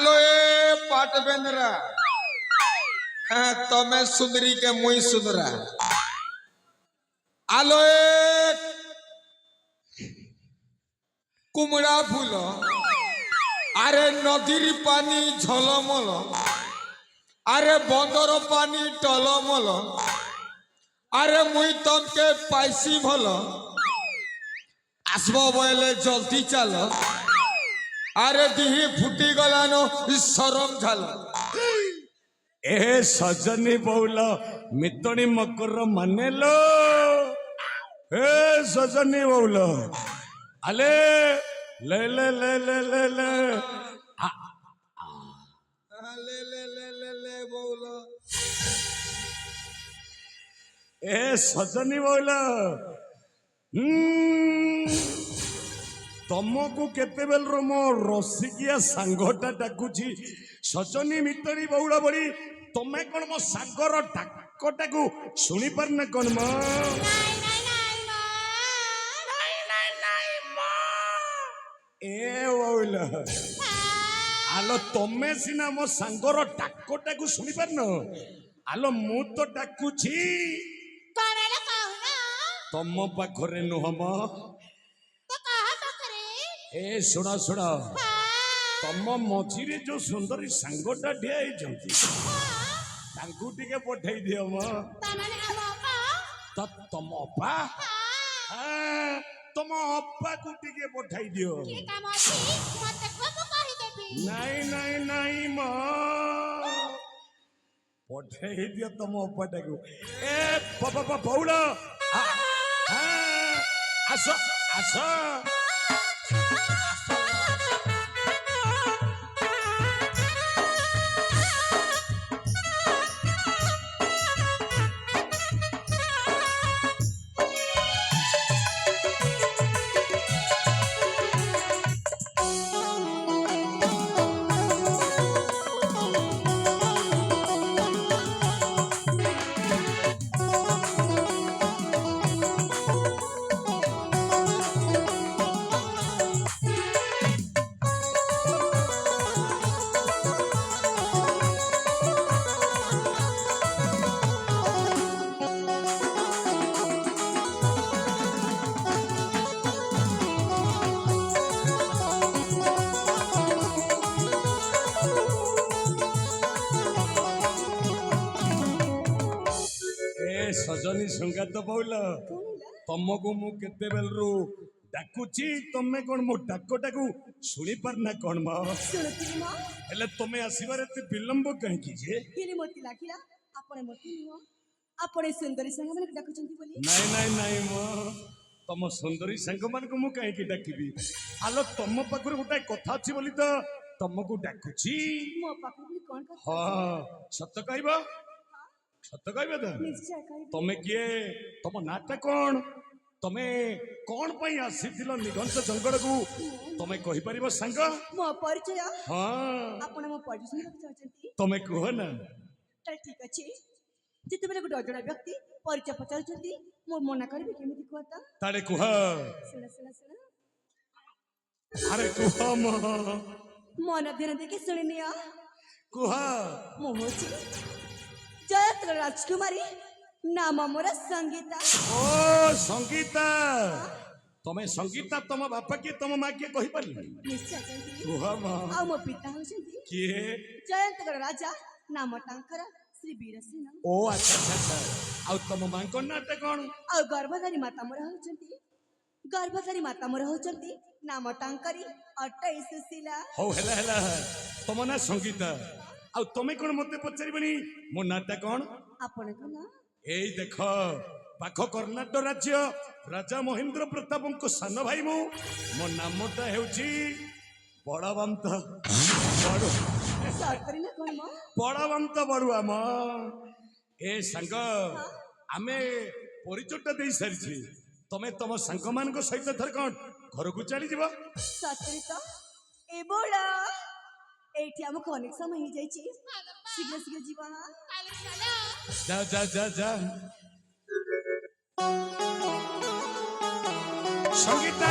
आलो ए पाट बेंद्रा तमें सुंदरी के मुई सुंदरा आलो ए कुमड़ा फूल अरे नदीर पानी झलमल अरे बंदर पानी टलमल अरे मुई तमके पाइसी भल आसब बोले जल्दी चल अरे दिही फुटी गलानो सरम झाल ए सजनी बौल मितणी मकर मानेलो ए सजनी बौल अले ले ले ले ले ले ले ले बोल ए सजनी बौल तुमको केते बेल रो मो रसिकिया सांगटा डाकुची सजनी मितणी बौल बड़ी तमें कौन मो सांगर डाकटा को शुणी पार ना कौन मो ए बौल आलो तमें सीना मो सांगर डाकटा को शुणी पार न आलो मु तो डाकुची तम पाखरे नुह मो ए सुना सुना तम मझीरे जो सुंदरी सांगटा ठिया टे पठे दियो मो तम अपा तम अपा को टे पठाई दियो नहीं नहीं नहीं मो पठे दियो तम अपा टाकू ए बाबा बौला आस आस सजनी संगात बौल तुमको मु केते बेल रू डाकुची तमे कोन मो डाकोटा को सुनी पार ना कोन मा सुनती मा हेले तमे आसीबार एते विलंब कहि की जे हेले मोती लागिला आपने मोती नुह आपने सुंदरी संग मन डाकुचंती बोली नहीं नहीं नहीं मो तम सुंदरी संग मन को मु कहि की डाकिबी आलो तम पाखर गोटा कथा अछि बोली तो तुमको डाकुची मो पाखर बोली कोन कथा हां सत्य कहबो सत्य कहबे तो निश्चय कहबे तमे किए तम नाटा कोन तमे कोन पई आसीथिलो निघंट जंगल को तमे कहि परिबो संग मो परिचय हां आपने मो परिचय चाहचंती तमे कह ना त ठीक अछि जेते बेले गुड अजड़ा व्यक्ति परिचय पचारचंती मो मना करबे केमिति कहता तारे कुह सुन सुन सुन अरे कुह मो मन ध्यान देके सुनिनिया कुह मो होची जयत्र राजकुमारी नाम मोर संगीता ओ संगीता तमे संगीता तम बापा के तम मां के कहि परली निश्चय कहती कुह मो आ मो पिता होचंती के जयंतगढ़ राजा नाम टांकर श्री वीरसेन ओ अच्छा अच्छा अच्छा आ तम मां को नाटे कोन आ गर्भधारी माता मोर होचंती गर्भधारी माता मोर होचंती नाम टांकरी 28 शिला हो हेला हेला तम ना संगीता आ तमे कोन मते पचारिबनी मो नाटा कोन आपने कना एई देख पाख कर्णाटक राज्य राजा महेंद्र प्रताप को सान भाई मो नामटा हेउची बड़वंत सरकारी ना कोन मो बड़वंत बड़ुआ म ए संग आमे परिचयटा दे सारिछि तमे तम संग मान को सहित थर कोन घर को चली जीव सतरी तो ए बोला एठी हमको अनेक समय ही जाइछि शीघ्र शीघ्र जीवन जा जा जा जा संगीता